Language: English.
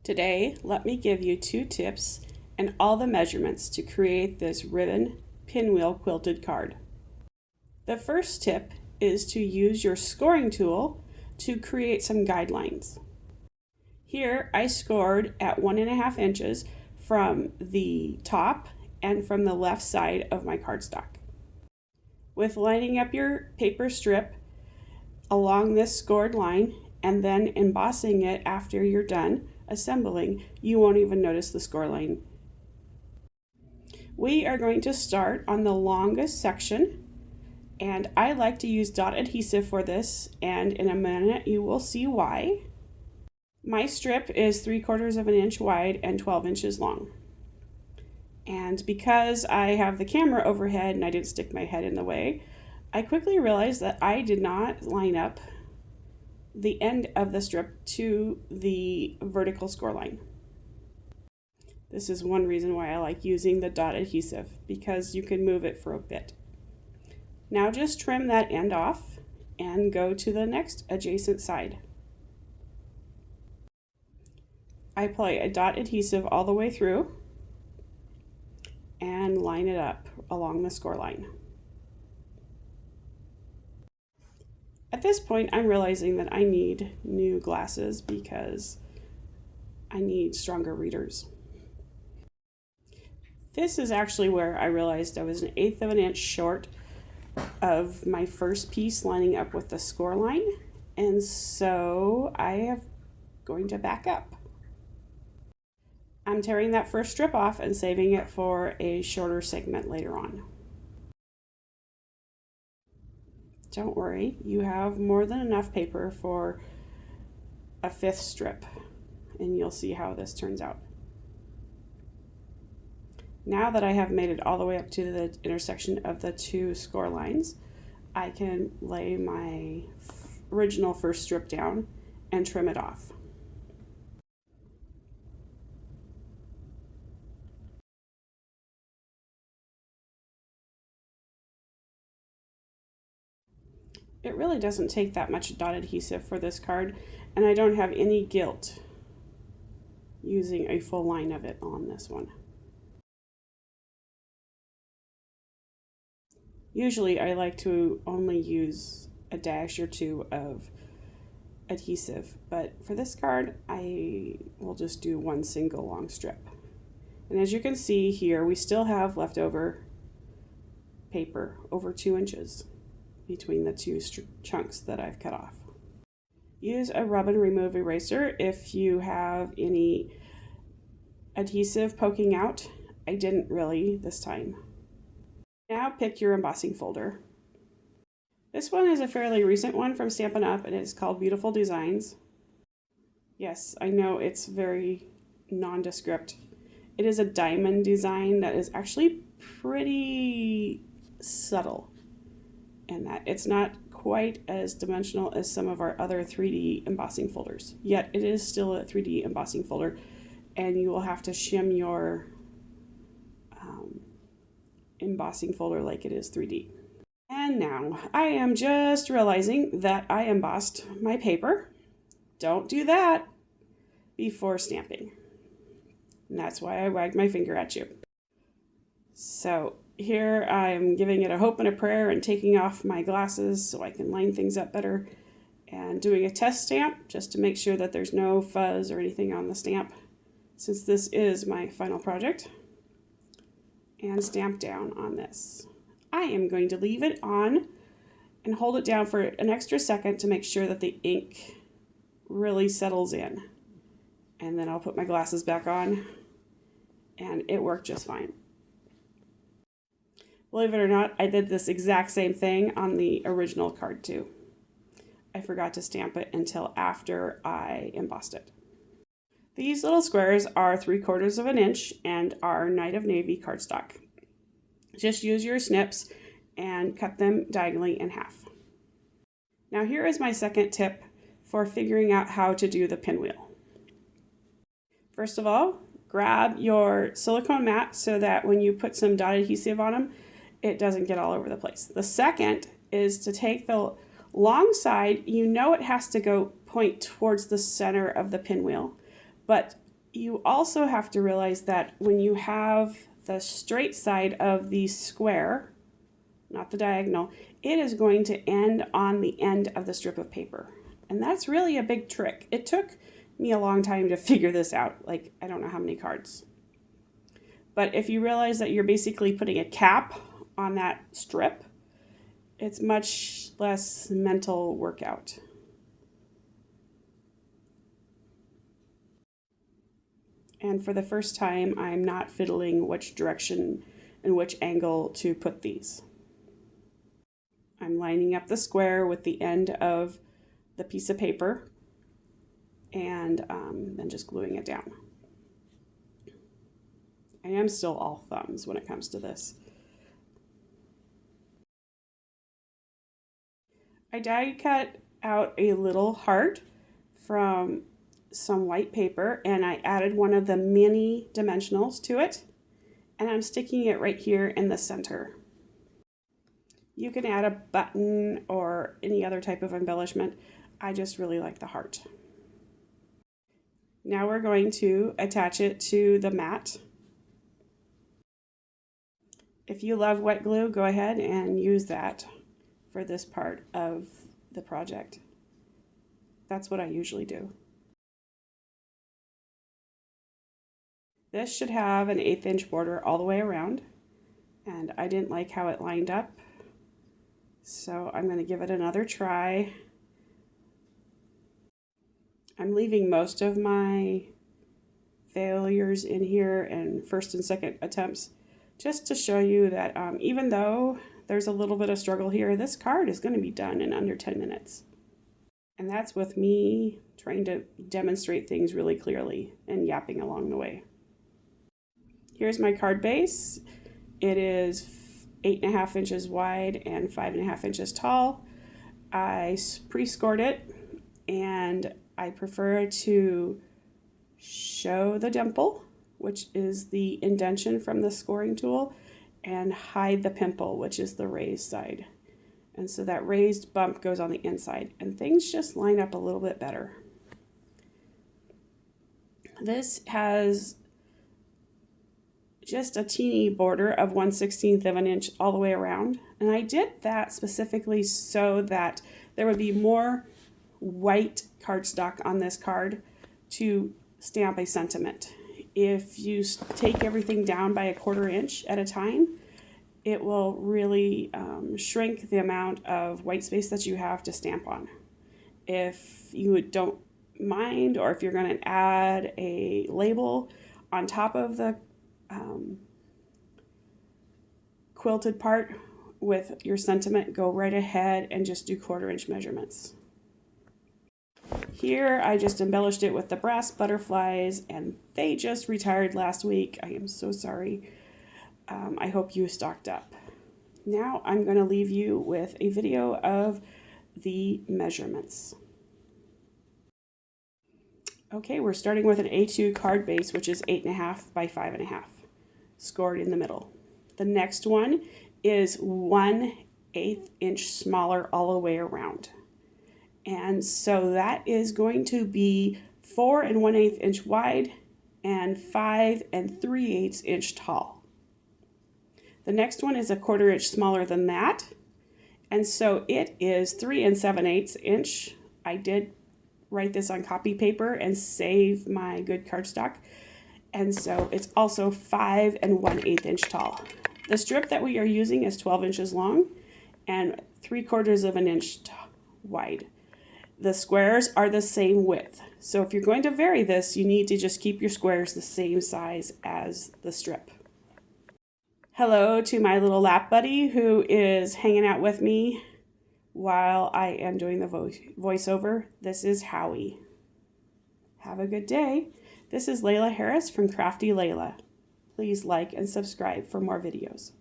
Today, let me give you 2 tips and all the measurements to create this ribbon pinwheel quilted card. The first tip is to use your scoring tool to create some guidelines. Here I scored at 1.5 inches from the top and from the left side of my cardstock. With lining up your paper strip along this scored line and then embossing it after you're done assembling, you won't even notice the score line. We are going to start on the longest section, and I like to use dot adhesive for this, and in a minute you will see why. My strip is 3/4 of an inch wide and 12 inches long. And because I have the camera overhead and I didn't stick my head in the way, I quickly realized that I did not line up the end of the strip to the vertical score line. This is one reason why I like using the dot adhesive, because you can move it for a bit. Now just trim that end off and go to the next adjacent side. I apply a dot adhesive all the way through and line it up along the score line. At this point, I'm realizing that I need new glasses because I need stronger readers. This is actually where I realized I was 1/8 of an inch short of my first piece lining up with the score line, and so I am going to back up. I'm tearing that first strip off and saving it for a shorter segment later on. Don't worry, you have more than enough paper for a 5th strip, and you'll see how this turns out. Now that I have made it all the way up to the intersection of the 2 score lines, I can lay my original first strip down and trim it off. It really doesn't take that much dot adhesive for this card, and I don't have any guilt using a full line of it on this one. Usually I like to only use a dash or 2 of adhesive, but for this card I will just do 1 single long strip. And as you can see here, we still have leftover paper over 2 inches between the 2 chunks that I've cut off. Use a rub and remove eraser if you have any adhesive poking out. I didn't really this time. Now pick your embossing folder. This one is a fairly recent one from Stampin' Up, and it's called Beautiful Designs. Yes, I know it's very nondescript. It is a diamond design that is actually pretty subtle, and that it's not quite as dimensional as some of our other 3D embossing folders. Yet it is still a 3D embossing folder, and you will have to shim your embossing folder like it is 3D. And now I am just realizing that I embossed my paper. Don't do that before stamping. And that's why I wagged my finger at you. So here I'm giving it a hope and a prayer and taking off my glasses so I can line things up better, and doing a test stamp just to make sure that there's no fuzz or anything on the stamp, since this is my final project. And stamp down on this. I am going to leave it on and hold it down for an extra second to make sure that the ink really settles in. And then I'll put my glasses back on, and it worked just fine. Believe it or not, I did this exact same thing on the original card too. I forgot to stamp it until after I embossed it. These little squares are 3/4 of an inch and are Night of Navy cardstock. Just use your snips and cut them diagonally in half. Now here is my second tip for figuring out how to do the pinwheel. First of all, grab your silicone mat so that when you put some dot adhesive on them, it doesn't get all over the place. The second is to take the long side. You know it has to go point towards the center of the pinwheel, but You also have to realize that when you have the straight side of the square, not the diagonal, it is going to end on the end of the strip of paper. And that's really a big trick. It took me a long time to figure this out. Like, I don't know how many cards. But if you realize that you're basically putting a cap on that strip, it's much less mental workout. And for the first time, I'm not fiddling which direction and which angle to put these. I'm lining up the square with the end of the piece of paper and then just gluing it down. I am still all thumbs when it comes to this. I die cut out a little heart from some white paper and I added one of the mini dimensionals to it, and I'm sticking it right here in the center. You can add a button or any other type of embellishment. I just really like the heart. Now we're going to attach it to the mat. If you love wet glue, go ahead and use that for this part of the project. That's what I usually do. This should have an 1/8 inch border all the way around, and I didn't like how it lined up, so I'm going to give it another try. I'm leaving most of my failures in here and first and second attempts just to show you that even though there's a little bit of struggle here, this card is going to be done in under 10 minutes. And that's with me trying to demonstrate things really clearly and yapping along the way. Here's my card base. It is 8.5 inches wide and 5.5 inches tall. I pre-scored it, and I prefer to show the dimple, which is the indentation from the scoring tool, and hide the pimple, which is the raised side. And so that raised bump goes on the inside, and things just line up a little bit better. This has just a teeny border of 1/16 of an inch all the way around. And I did that specifically so that there would be more white cardstock on this card to stamp a sentiment. If you take everything down by 1/4 inch at a time, it will really shrink the amount of white space that you have to stamp on. If you don't mind, or if you're going to add a label on top of the quilted part with your sentiment, go right ahead and just do 1/4 inch measurements. Here I just embellished it with the brass butterflies, and they just retired last week. I am so sorry. I hope you stocked up. Now I'm going to leave you with a video of the measurements. Okay, we're starting with an A2 card base, which is 8.5 by 5.5, scored in the middle. The next one is 1/8 inch smaller all the way around. And so that is going to be 4 1/8 inch wide and 5 3/8 inch tall. The next one is 1/4 inch smaller than that. And so it is 3 7/8 inch. I did write this on copy paper and save my good cardstock. And so it's also 5 1/8 inch tall. The strip that we are using is 12 inches long and 3/4 of an inch wide. The squares are the same width. So if you're going to vary this, you need to just keep your squares the same size as the strip. Hello to my little lap buddy who is hanging out with me while I am doing the voiceover. This is Howie. Have a good day. This is Layla Harris from Crafty Layla. Please like and subscribe for more videos.